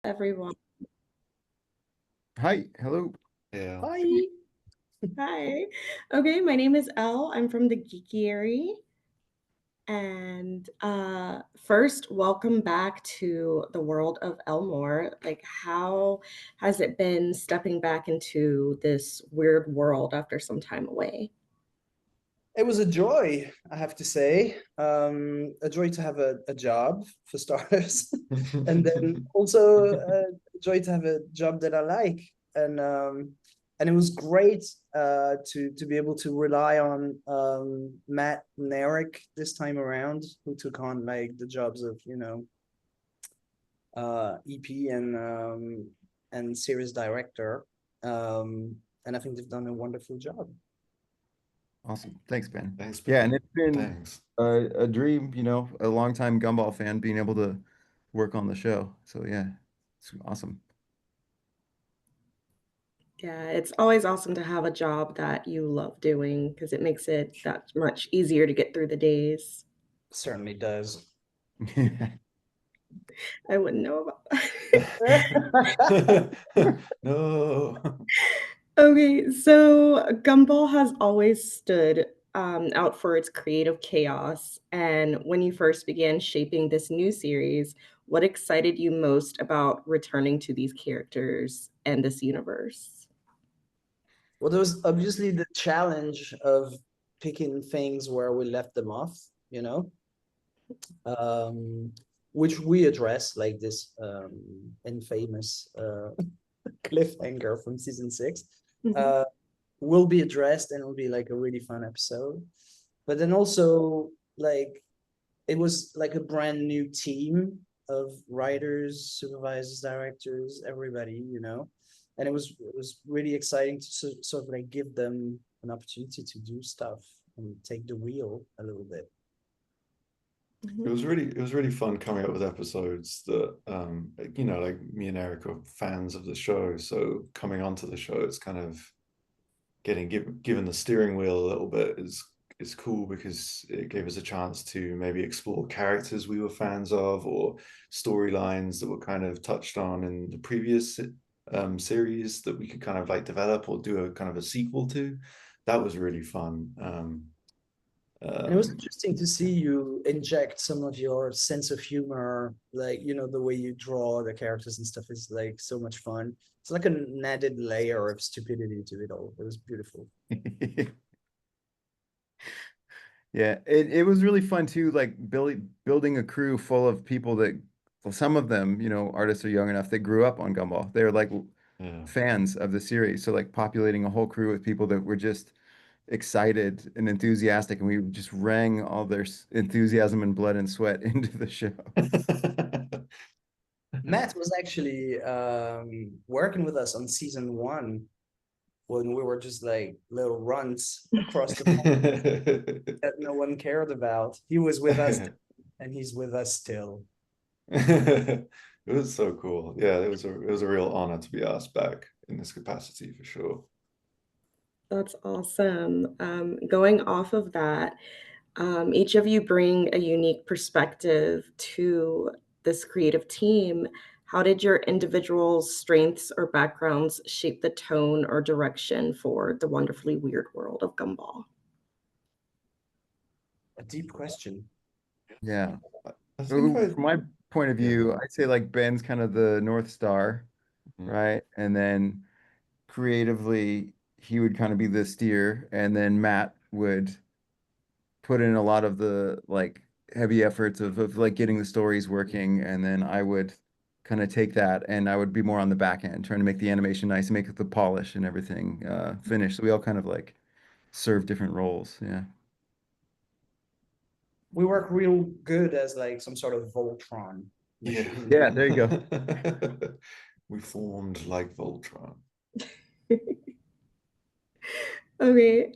Everyone. Hi, hello. Yeah. Hi. Hi. Okay, my name is Elle. I'm from the Geekiary. And first, welcome back to the world of Elmore. Like, how has it been stepping back into this weird world after some time away? It was a joy, I have to say. A joy to have a job for starters, and then also a joy to have a job that I like. And it was great to be able to rely on Matt and Erik this time around, who took on like the jobs of EP and series director. And I think they've done a wonderful job. Awesome. Thanks, Ben. Thanks, Yeah, Ben. and it's been Thanks. a dream, a long time Gumball fan being able to work on the show. So yeah, it's awesome. Yeah, it's always awesome to have a job that you love doing because it makes it that much easier to get through the days. Certainly does. I wouldn't know about No. Okay, so Gumball has always stood out for its creative chaos. And when you first began shaping this new series, what excited you most about returning to these characters and this universe? Well, there was obviously the challenge of picking things where we left them off, um, which we address, like this infamous cliffhanger from season 6. Mhm. Uh, will be addressed and it'll be like a really fun episode. But then also, like, it was like a brand new team of writers, supervisors, directors, everybody, and it was really exciting to sort of like give them an opportunity to do stuff and take the wheel a little bit. It Mhm. was really fun coming up with episodes that like me and Eric are fans of the show. So coming onto the show, it's kind of given the steering wheel a little bit is cool because it gave us a chance to maybe explore characters we were fans of or storylines that were kind of touched on in the previous series that we could kind of like develop or do a kind of a sequel to. That was really fun. And it was interesting to see you inject some of your sense of humor, like, the way you draw the characters and stuff is like so much fun. It's like an added layer of stupidity to it all. It was beautiful. Yeah, it was really fun too, like building a crew full of people that, well, some of them, artists are young enough, they grew up on Gumball. They're like yeah. fans of the series. So like populating a whole crew with people that were just excited and enthusiastic, and we just rang all their enthusiasm and blood and sweat into the show. Matt was actually working with us on season 1 when we were just like little runts across the pond that no one cared about. He was with us and he's with us still. It was so cool. Yeah, it was a real honor to be asked back in this capacity for sure. That's awesome. Going off of that, each of you bring a unique perspective to this creative team. How did your individual strengths or backgrounds shape the tone or direction for the wonderfully weird world of Gumball? A deep question. Yeah. I think Ooh, I from my point of yeah. view, I'd say like Ben's kind of the North Star, Mhm. right? And then creatively, he would kind of be the steer, and then Matt would put in a lot of the like heavy efforts of like getting the stories working, and then I would kind of take that and I would be more on the back end, trying to make the animation nice, make the polish and everything finished. So we all kind of like serve different roles. Yeah. We work real good as like some sort of Voltron Yeah. machine. Yeah, there you go. We formed like Voltron. Okay,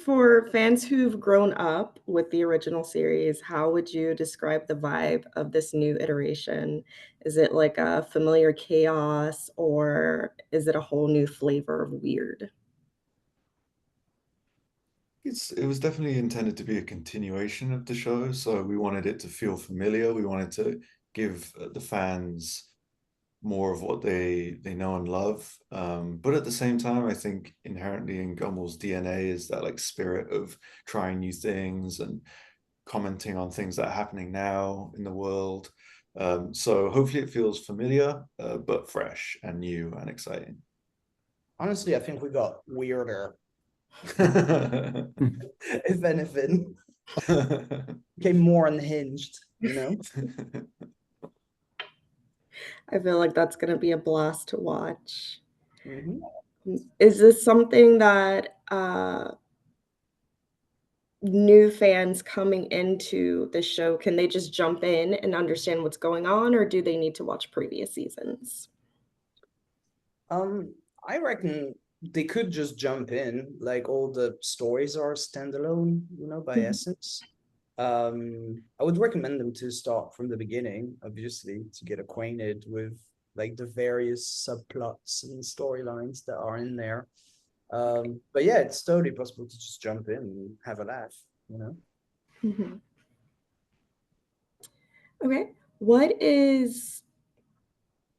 for fans who've grown up with the original series, how would you describe the vibe of this new iteration? Is it like a familiar chaos, or is it a whole new flavor of weird? It was definitely intended to be a continuation of the show, so we wanted it to feel familiar. We wanted to give the fans more of what they know and love. But at the same time, I think inherently in Gumball's DNA is that like spirit of trying new things and commenting on things that are happening now in the world. So hopefully it feels familiar, but fresh and new and exciting. Honestly, I think we got weirder, That's if anything. Became more unhinged, you know? I feel like that's gonna be a blast to watch. Mhm. Is this something that new fans coming into the show, can they just jump in and understand what's going on, or do they need to watch previous seasons? Um, I reckon they could just jump in, like all the stories are standalone, you know, by Mhm. essence. I would recommend them to start from the beginning, obviously, to get acquainted with like the various subplots and storylines that are in there. But yeah, it's totally possible to just jump in and have a laugh, you know? Mhm. Okay. What is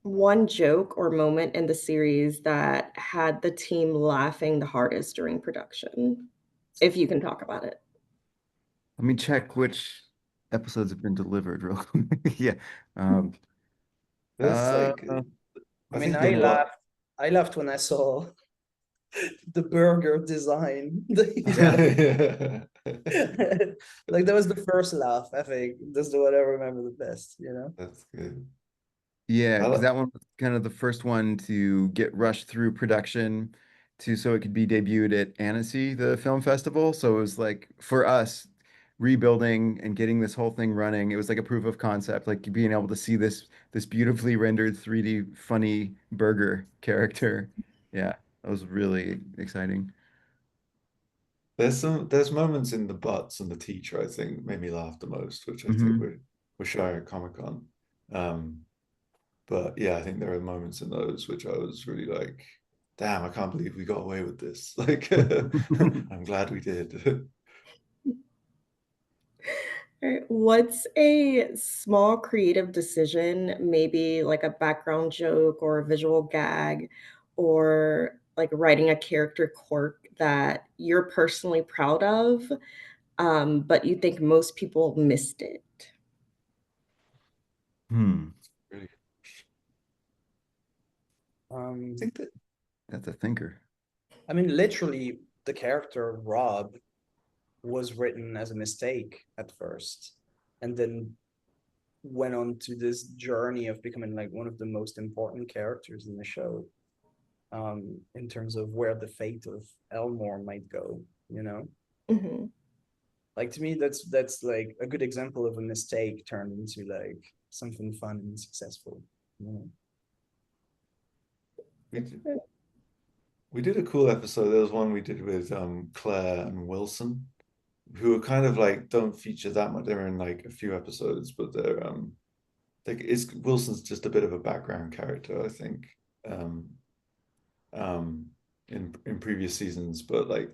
one joke or moment in the series that had the team laughing the hardest during production? If you can talk about it. Let me check which episodes have been delivered real quick. Yeah. Um, uh, like, I I mean, think the lot. I laughed when I saw the burger design that he had. Yeah. Like that was the first laugh, I think. That's the one I remember the best, you know? That's good. yeah, I because like, that one was kind of the first one to get rushed through production to so it could be debuted at Annecy, the film festival. So it was like for us rebuilding and getting this whole thing running, it was like a proof of concept, like being able to see this beautifully rendered 3D funny burger character. Yeah, that was really exciting. there's moments in the butts and the teacher I think made me laugh the most, which I think Hmm. we're showing at Comic-Con. Um, but yeah, I think there are moments in those which I was really like, damn, I can't believe we got away with this. Like, I'm glad we did. Alright, what's a small creative decision, maybe like a background joke or a visual gag, or like writing a character quirk that you're personally proud of, but you think most people missed it? Hmm. Really, I Um, think that That's a thinker. I mean, literally, the character Rob was written as a mistake at first, and then went on to this journey of becoming like one of the most important characters in the show, in terms of where the fate of Elmore might go, you know? Mhm, Like to me, that's like a good example of a mistake turned into like something fun and successful. You know? we did, we did a cool episode. There was one we did with Claire and Wilson, who are kind of like don't feature that much. They're in like a few episodes, but they're like it's Wilson's just a bit of a background character, I think, um, um, in previous seasons. But like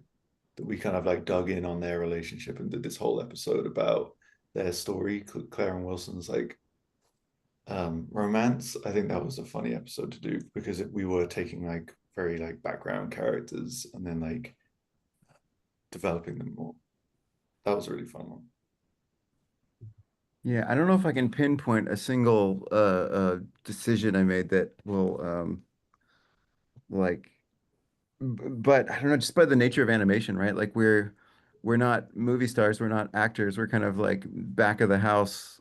we kind of like dug in on their relationship and did this whole episode about their story, Claire and Wilson's like romance. I think that was a funny episode to do because we were taking like very like background characters and then like developing them more. That was a really fun one. Yeah, I don't know if I can pinpoint a single decision I made that will like but I don't know, just by the nature of animation, right? Like we're not movie stars, we're not actors, we're kind of like back of the house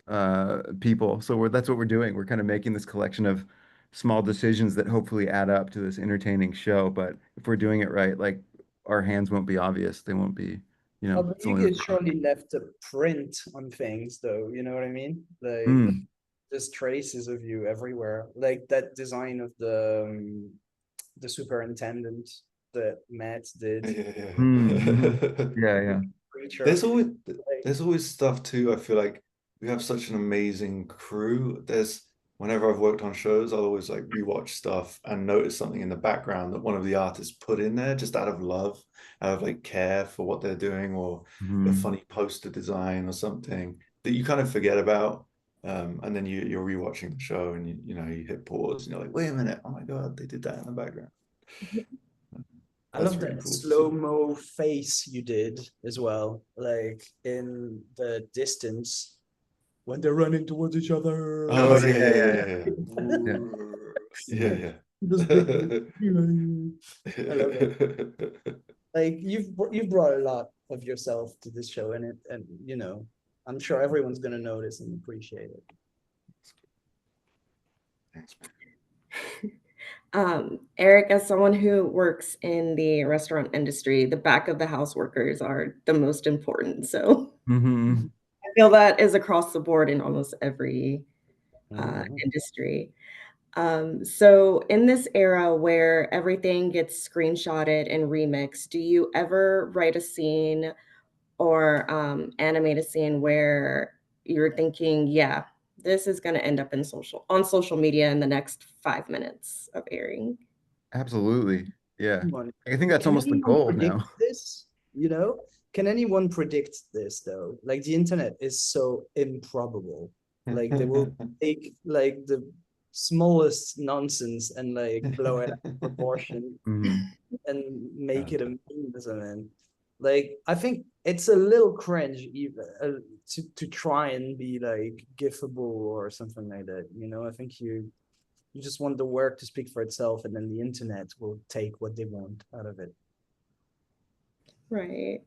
people. So that's what we're doing. We're kind of making this collection of small decisions that hopefully add up to this entertaining show. But if we're doing it right, like our hands won't be obvious. They won't be, Oh, but it's you only the could surely left a print on things, though. You know what I mean? Like Mm. there's traces of you everywhere. Like that design of the superintendent that Matt did. Yeah, Mm-hmm. yeah. Yeah, yeah. Creature. There's always Like, there's always stuff too. I feel like we have such an amazing crew. There's whenever I've worked on shows, I'll always like rewatch stuff and notice something in the background that one of the artists put in there just out of love, out of like care for what they're doing, or a Hmm. funny poster design or something that you kind of forget about. And then you're rewatching the show and you hit pause and you're like, wait a minute, oh my God, they did that in the background. I That's love really that cool to see. slow-mo face you did as well, like in the distance when they're running towards each other. Oh Oh yeah, yeah, yeah, yeah, yeah, yeah. yeah. Yeah, yeah. This big, I love it. Like you've brought a lot of yourself to this show, and I'm sure everyone's gonna notice and appreciate it. Thanks, Erik, as someone who works in the restaurant industry, the back of the house workers are the most important. So Mm-hmm. I feel that is across the board in almost every Mhm. industry. So in this era where everything gets screenshotted and remixed, do you ever write a scene or animate a scene where you're thinking, yeah, this is going to end up in social media in the next 5 minutes of airing? Absolutely. Yeah. Anyone- I think that's Can almost the anyone goal predict now. this? Can anyone predict this though? Like the internet is so improbable. Like they will man. take like the smallest nonsense and like blow it out of proportion Hmm. and make Uh, it a meme or something. Like I think it's a little cringe even to try and be like gifable or something like that. I think you just want the work to speak for itself, and then the internet will take what they want out of it. Right.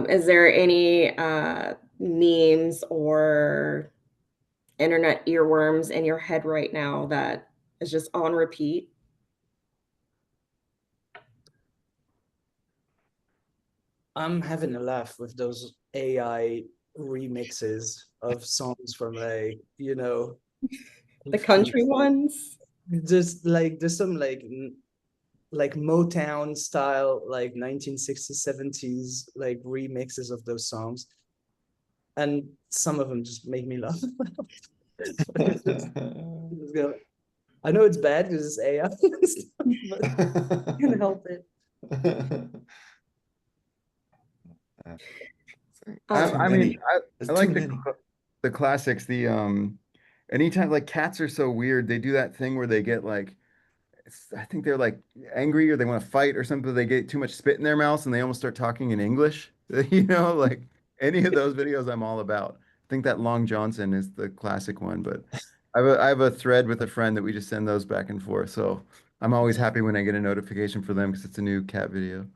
Is there any memes or internet earworms in your head right now that is just on repeat? I'm having a laugh with those AI remixes of songs from The country ones? just like there's some like Motown style like 1960s 70s like remixes of those songs, and some of them just make me laugh. It's just go. I know it's bad because it's AI, but I can't help it. Too Um, I mean, many. I There's too like many. the classics. Anytime like cats are so weird, they do that thing where they get like I think they're like angry or they want to fight or something. They get too much spit in their mouths and they almost start talking in English. Like any of those videos I'm all about. I think that Long Johnson is the classic one, but I have a thread with a friend that we just send those back and forth. So I'm always happy when I get a notification for them because it's a new cat video.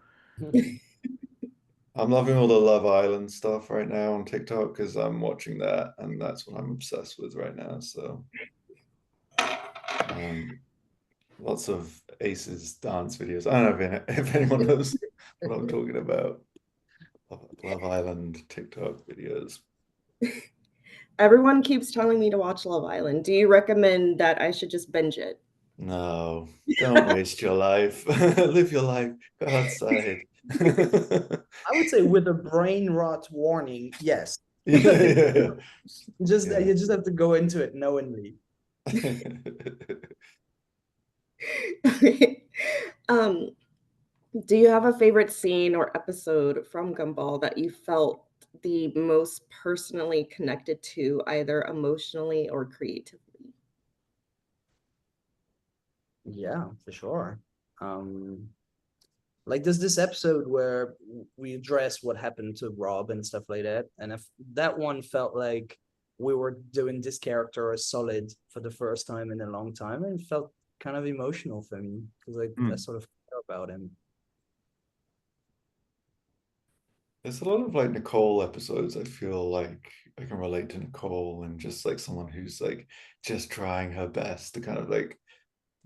I'm loving all the Love Island stuff right now on TikTok because I'm watching that and that's what I'm obsessed with right now. So um, lots of Aces dance videos. I don't know if anyone knows what I'm talking about. Love Island TikTok videos. Everyone keeps telling me to watch Love Island. Do you recommend that I should just binge it? No, don't waste your life. Live your life. Go outside. I would say with a brain rot warning, yes. Yeah, Just yeah, you just have to go into it knowingly. yeah. Um, do you have a favorite scene or episode from Gumball that you felt the most personally connected to, either emotionally or creatively? Yeah, for sure. Um, like there's this episode where we address what happened to Rob and stuff like that, and if that one felt like we were doing this character a solid for the first time in a long time, and it felt kind of emotional for me because I Mm. sort of care about him. There's a lot of like Nicole episodes. I feel like I can relate to Nicole and just like someone who's like just trying her best to kind of like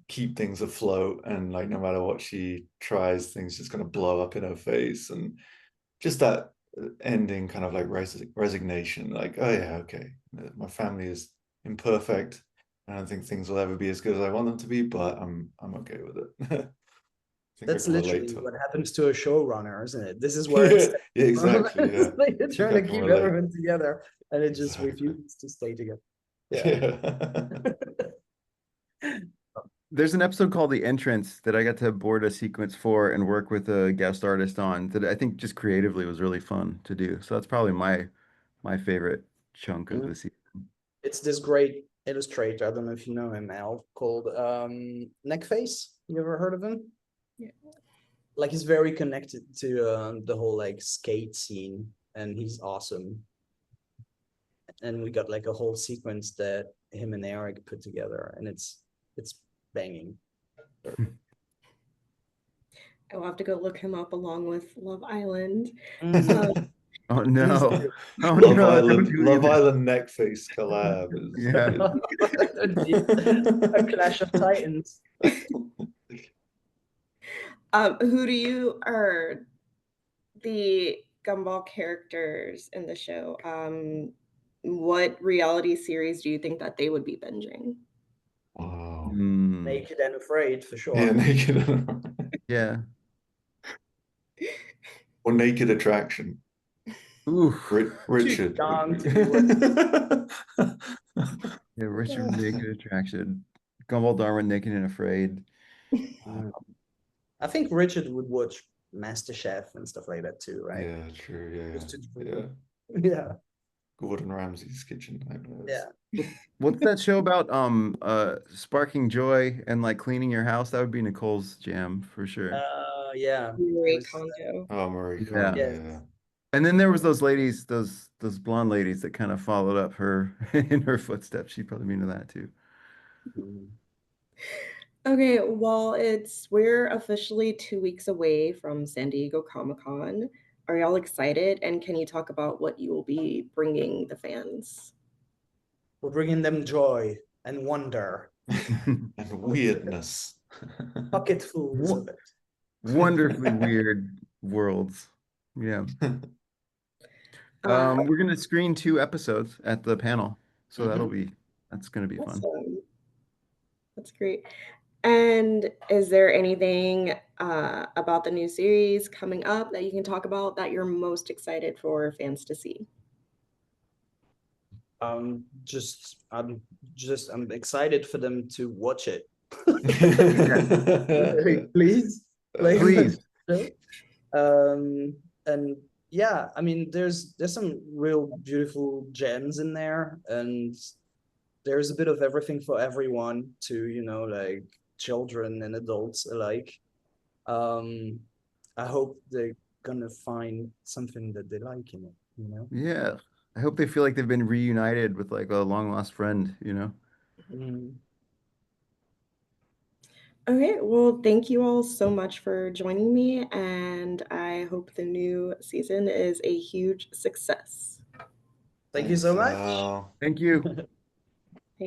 keep things afloat and like no matter what she tries, things just gonna blow up in her face and just that ending kind of like resignation, like, oh yeah, okay, my family is imperfect. I don't think things will ever be as good as I want them to be, but I'm okay with it. I think I That's can relate literally to what happens to a showrunner, isn't it? This is where it's it. Yeah, exactly. it's Yeah. like you're I think trying I to can keep relate. everyone together, and it just Exactly. refuses to stay together. Yeah. Yeah. There's an episode called The Entrance that I got to board a sequence for and work with a guest artist on that I think just creatively was really fun to do. So that's probably my favorite chunk of Mhm. the season. it's this great illustrator. I don't know if you know him, Al, called Neckface. You ever heard of him? Yeah. Like he's very connected to the whole like skate scene, and he's awesome. And we got like a whole sequence that him and Erik put together, and it's banging. I'll have to go look him up along with Love Island. Oh no. Oh Love no, Island, don't do Love either. Island Neckface collab is Yeah. A Clash of Titans. Who do you are the Gumball characters in the show? What reality series do you think that they would be binging? Wow. Naked and Afraid for sure. Yeah, Naked. Yeah. Or Naked Attraction. Ooh. Richard. Young to do it. Yeah, Richard Naked Attraction. Gumball Darwin Naked and Afraid. I think Richard would watch MasterChef and stuff like that too, right? Yeah, true. Just to- Yeah. Yeah. Gordon Ramsay's kitchen nightmares. Yeah. What's that show about? Sparking joy and like cleaning your house? That would be Nicole's jam for sure. Yeah. Marie It was- Kondo. Oh, Marie Yeah. Kondo, Yes. yeah. And then there was those ladies, those blonde ladies that kind of followed up her in her footsteps. She'd probably be into that too. Mhm. Okay, well, we're officially 2 weeks away from San Diego Comic-Con. Are y'all excited? And can you talk about what you will be bringing the fans? We're bringing them joy and wonder, And weirdness. bucketfuls of it. Wonderfully weird worlds. Yeah. We're gonna screen 2 episodes at the panel, so that's gonna be fun. Awesome. That's great. And is there anything about the new series coming up that you can talk about that you're most excited for fans to see? I'm excited for them to watch it. Please. Please. And yeah, I mean, there's some real beautiful gems in there, and there's a bit of everything for everyone to, like children and adults alike. I hope they're gonna find something that they like in it. Yeah. I hope they feel like they've been reunited with like a long lost friend, Mhm. Okay, well, thank you all so much for joining me, and I hope the new season is a huge success. Thank you so much. Wow. Thank you.